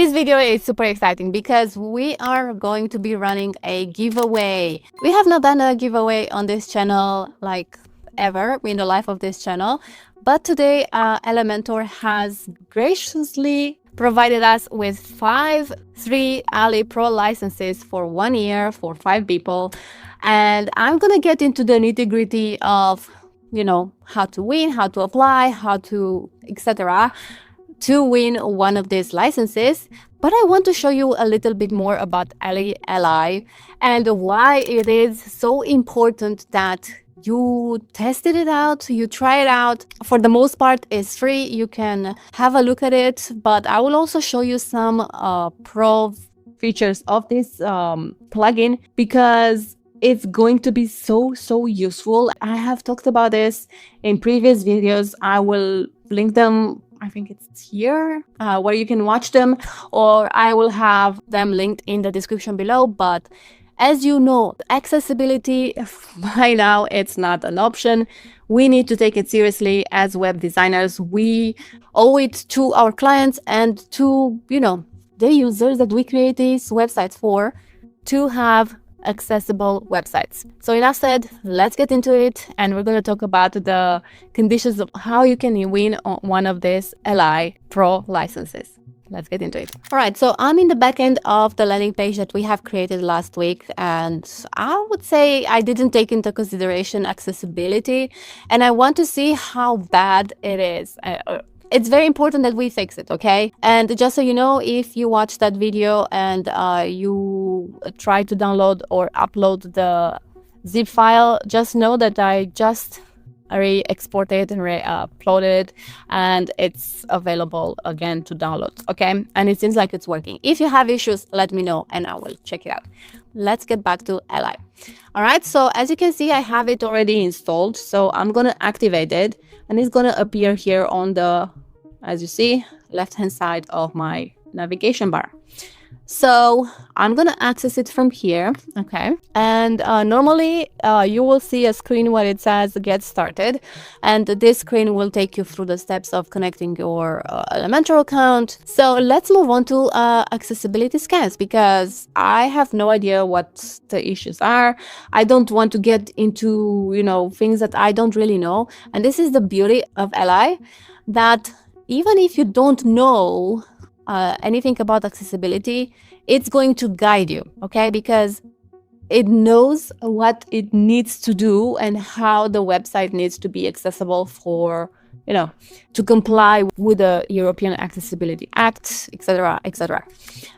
This video is super exciting because we are going to be running a giveaway. We have not done a giveaway on this channel like ever in the life of this channel, but today Elementor has graciously provided us with 5 3Ali Pro licenses for 1 year for 5 people, and I'm gonna get into the nitty-gritty of, you know, how to win, how to apply, how to etc. to win one of these licenses. But I want to show you a little bit more about LI and why it is so important that you tested it out, you try it out. For the most part, it's free. You can have a look at it, but I will also show you some pro features of this plugin because it's going to be so useful. I have talked about this in previous videos. I will link them. I think it's here where you can watch them, or I will have them linked in the description below. But as you know, accessibility by now, it's not an option. We need to take it seriously as web designers. We owe it to our clients and to, you know, the users that we create these websites for to have accessible websites. So enough said, let's get into it, and we're going to talk about the conditions of how you can win on one of these LI Pro licenses. Let's get into it. All right, so I'm in the back end of the landing page that we have created last week, and I would say I didn't take into consideration accessibility, and I want to see how bad it is. It's very important that we fix it, okay? And just so you know, if you watch that video and you try to download or upload the zip file, just know that I just re-exported and re-uploaded, and it's available again to download, okay? And it seems like it's working. If you have issues, let me know and I will check it out. Let's get back to LI. All right, so as you can see, I have it already installed, so I'm gonna activate it, and it's gonna appear here on the, as you see, left-hand side of my navigation bar. So I'm gonna access it from here, okay? And normally you will see a screen where it says get started, and this screen will take you through the steps of connecting your Elementor account. So let's move on to accessibility scans, because I have no idea what the issues are. I don't want to get into, you know, things that I don't really know. And this is the beauty of LI, that even if you don't know anything about accessibility, it's going to guide you, okay? Because it knows what it needs to do and how the website needs to be accessible for, you know, to comply with the European Accessibility Act, etc., etc.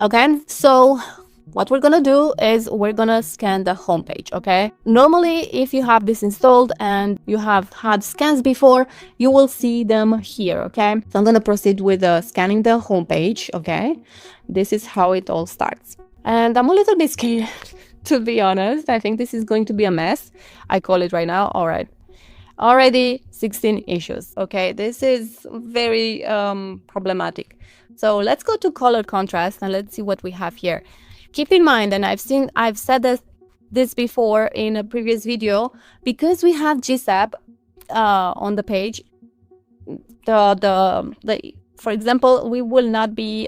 Okay, so what we're gonna do is we're gonna scan the homepage, okay? Normally, if you have this installed and you have had scans before, you will see them here, okay? So I'm gonna proceed with scanning the homepage, okay? This is how it all starts. And I'm a little bit scared, to be honest. I think this is going to be a mess. I call it right now. All right. Already 16 issues, okay? This is very problematic. So let's go to color contrast and let's see what we have here. Keep in mind, and I've said this before in a previous video, because we have GSAP on the page, for example, we will not be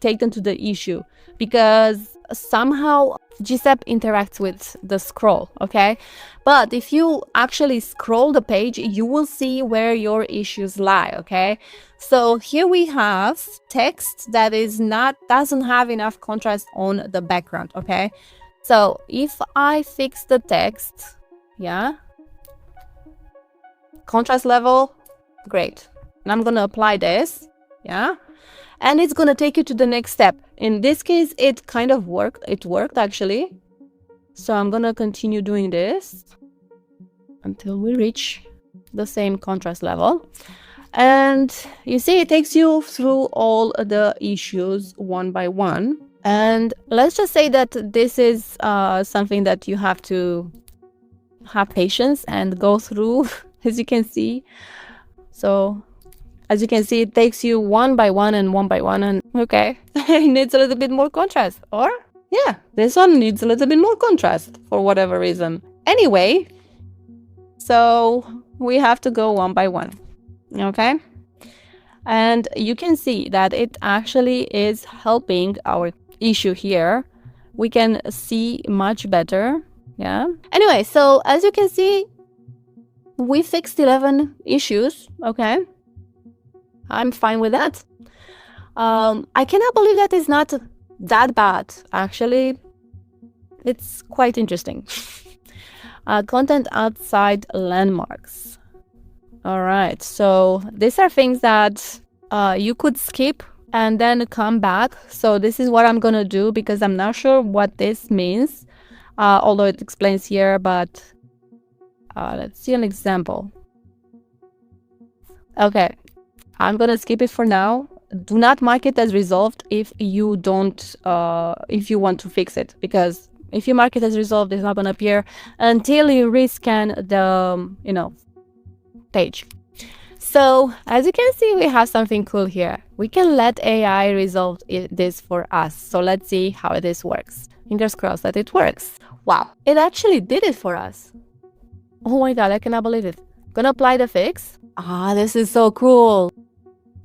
taken to the issue because somehow GSAP interacts with the scroll, okay? But if you actually scroll the page, you will see where your issues lie, okay? So here we have text that doesn't have enough contrast on the background, okay? So if I fix the text, yeah, contrast level, great. And I'm gonna apply this, yeah, and it's gonna take you to the next step. In this case, it kind of worked. It worked actually. So I'm gonna continue doing this until we reach the same contrast level. And you see, it takes you through all the issues one by one. And let's just say that this is something that you have to have patience and go through, as you can see. So as you can see, it takes you one by one, and okay, it needs a little bit more contrast. Or yeah, this one needs a little bit more contrast for whatever reason. Anyway, so we have to go one by one, okay? And you can see that it actually is helping our issue here. We can see much better. Yeah. Anyway, so as you can see, we fixed 11 issues. Okay. I'm fine with that. I cannot believe that it's not that bad. Actually, it's quite interesting. Content outside landmarks. All right, so these are things that you could skip and then come back. So this is what I'm gonna do because I'm not sure what this means, although it explains here, but let's see an example. Okay, I'm gonna skip it for now. Do not mark it as resolved if you don't, if you want to fix it, because if you mark it as resolved, it's not gonna appear until you rescan the, page. So as you can see, we have something cool here. We can let AI resolve this for us. So let's see how this works. Fingers crossed that it works. Wow, it actually did it for us. Oh my god, I cannot believe it. Gonna apply the fix. This is so cool.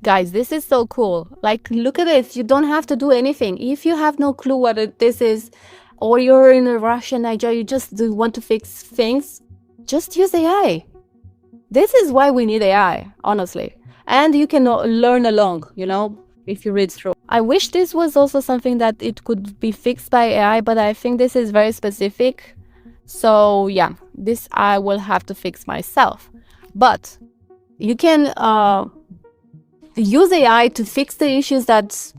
Guys, this is so cool. Like, look at this. You don't have to do anything. If you have no clue what this is, or you're in a rush in Nigeria, you just want to fix things, just use AI. This is why we need AI, honestly. And you can learn along, if you read through. I wish this was also something that it could be fixed by AI, but I think this is very specific. So yeah, this I will have to fix myself. But you can use AI to fix the issues that,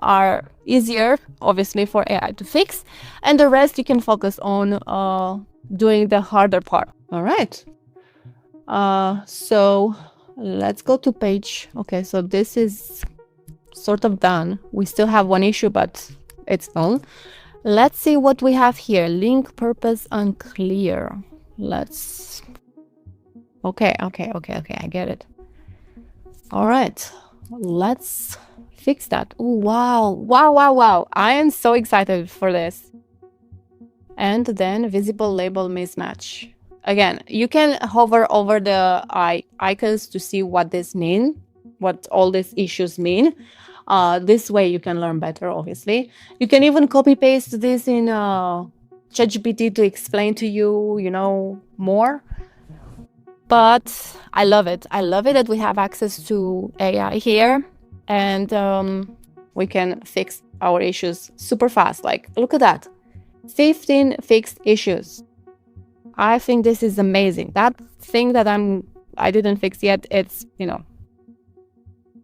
are easier, obviously, for AI to fix. And the rest you can focus on doing the harder part. All right. So let's go to page. Okay, so this is sort of done. We still have one issue, but it's done. Let's see what we have here. Link purpose unclear. Okay, I get it. All right, let's fix that. Ooh, wow. I am so excited for this. And then visible label mismatch. Again, you can hover over the icons to see what this means, what all these issues mean. This way you can learn better, obviously. You can even copy paste this in ChatGPT to explain to you, more. But I love it. I love it that we have access to AI here, and we can fix our issues super fast. Like, look at that. 15 fixed issues. I think this is amazing. That thing that I didn't fix yet, it's,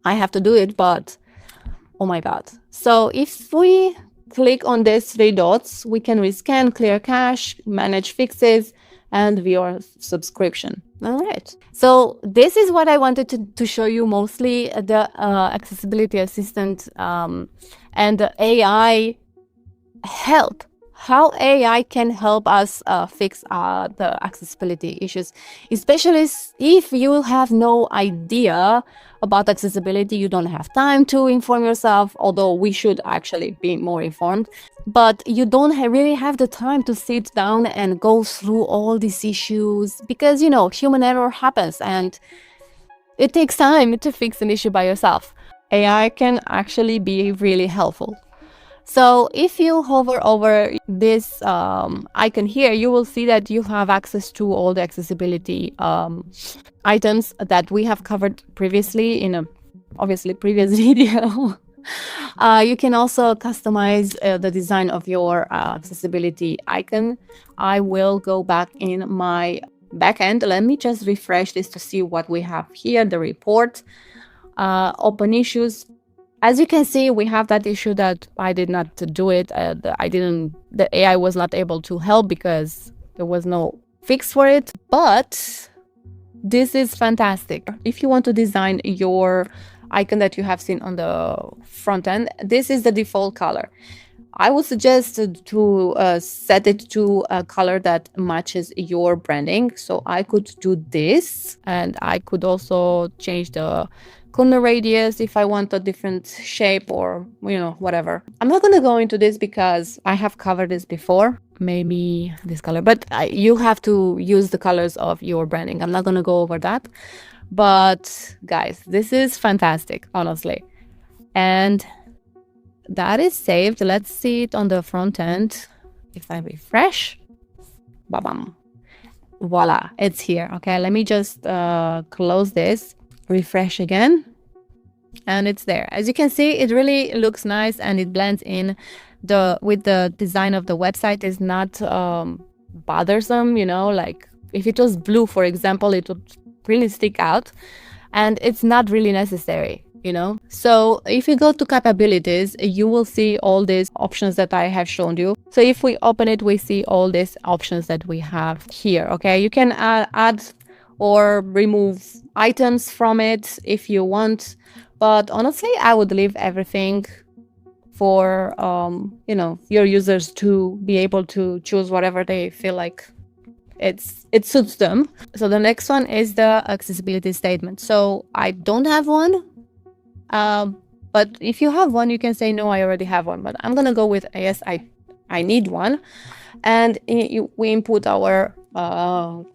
I have to do it, but oh my god. So if we click on these 3 dots, we can rescan, clear cache, manage fixes, and view our subscription. All right. So this is what I wanted to show you, mostly the accessibility assistant and the AI help. How AI can help us fix the accessibility issues, especially if you have no idea about accessibility, you don't have time to inform yourself, although we should actually be more informed, but you don't really have the time to sit down and go through all these issues because, human error happens and it takes time to fix an issue by yourself. AI can actually be really helpful. So if you hover over this icon here, you will see that you have access to all the accessibility items that we have covered previously in a obviously previous video. You can also customize the design of your accessibility icon. I will go back in my backend. Let me just refresh this to see what we have here, the report, open issues. As you can see, we have that issue that I did not do it. The AI was not able to help because there was no fix for it. But this is fantastic. If you want to design your icon that you have seen on the front end, this is the default color. I would suggest to set it to a color that matches your branding. So I could do this, and I could also change the corner radius if I want a different shape or, whatever. I'm not going to go into this because I have covered this before. Maybe this color, but you have to use the colors of your branding. I'm not going to go over that. But guys, this is fantastic, honestly. And that is saved. Let's see it on the front end. If I refresh, bam, voila, it's here. Okay, let me just close this, refresh again, and it's there. As you can see, it really looks nice and it blends in with the design of the website. Is not bothersome, you know, like if it was blue, for example, it would really stick out, and it's not really necessary, you know. So if you go to capabilities, you will see all these options that I have shown you. So if we open it, we see all these options that we have here. Okay, you can add or remove items from it if you want, but honestly, I would leave everything for you know, your users to be able to choose whatever they feel like it suits them. So the next one is the accessibility statement. So I don't have one, but if you have one, you can say no, I already have one, but I'm gonna go with yes, I need one. And we input our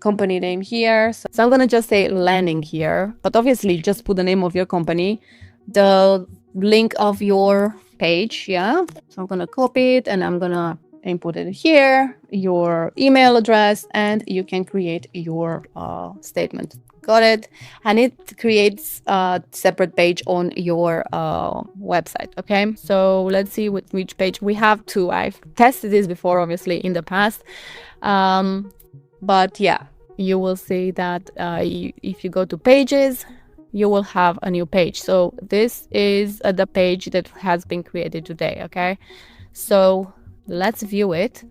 company name here. So I'm gonna just say landing here, but obviously just put the name of your company, the link of your page. Yeah, so I'm gonna copy it and I'm gonna input it here, your email address, and you can create your statement. Got it? And it creates a separate page on your website. Okay, so let's see which page we have two. I've tested this before, obviously, in the past, but yeah, you will see that if you go to pages, you will have a new page. So this is the page that has been created today. Okay, so let's view it.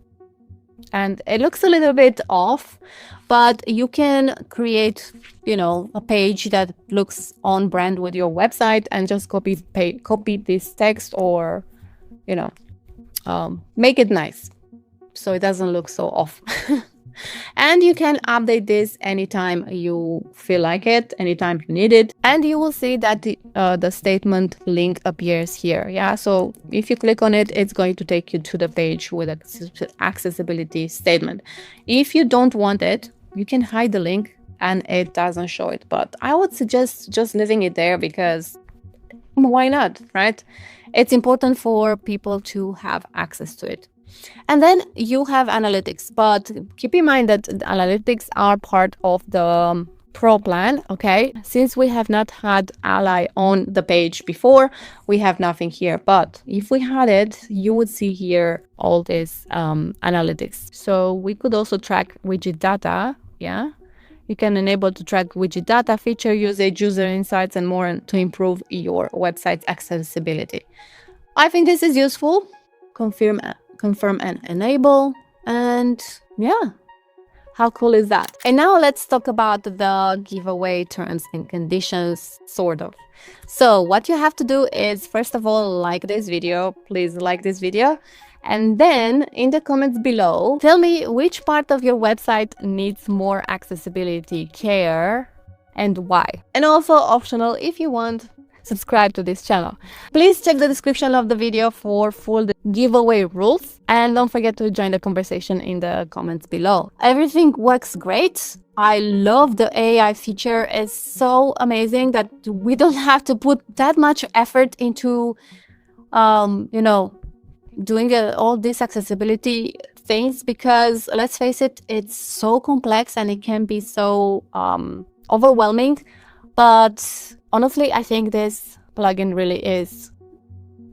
And it looks a little bit off, but you can create, you know, a page that looks on brand with your website and just copy this text, or, you know, make it nice so it doesn't look so off. And you can update this anytime you feel like it, anytime you need it. And you will see that the statement link appears here. Yeah, so if you click on it, it's going to take you to the page with accessibility statement. If you don't want it, you can hide the link and it doesn't show it. But I would suggest just leaving it there, because why not, right? It's important for people to have access to it. And then you have analytics, but keep in mind that the analytics are part of the Pro plan. Okay, since we have not had Ally on the page before, we have nothing here. But if we had it, you would see here all this analytics. So we could also track widget data. Yeah, you can enable to track widget data, feature usage, user insights, and more to improve your website's accessibility. I think this is useful. Confirm and enable, and yeah, how cool is that? And now let's talk about the giveaway terms and conditions, sort of. So what you have to do is, first of all, like this video. Please like this video, and then in the comments below, tell me which part of your website needs more accessibility care and why. And also optional, if you want, subscribe to this channel. Please check the description of the video for full giveaway rules, and don't forget to join the conversation in the comments below. Everything works great. I love the AI feature. It's so amazing that we don't have to put that much effort into you know, doing all these accessibility things, because let's face it, it's so complex and it can be so overwhelming. But honestly, I think this plugin really is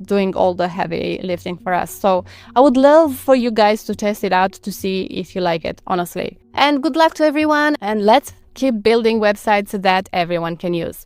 doing all the heavy lifting for us. So I would love for you guys to test it out to see if you like it, honestly. And good luck to everyone, and let's keep building websites that everyone can use.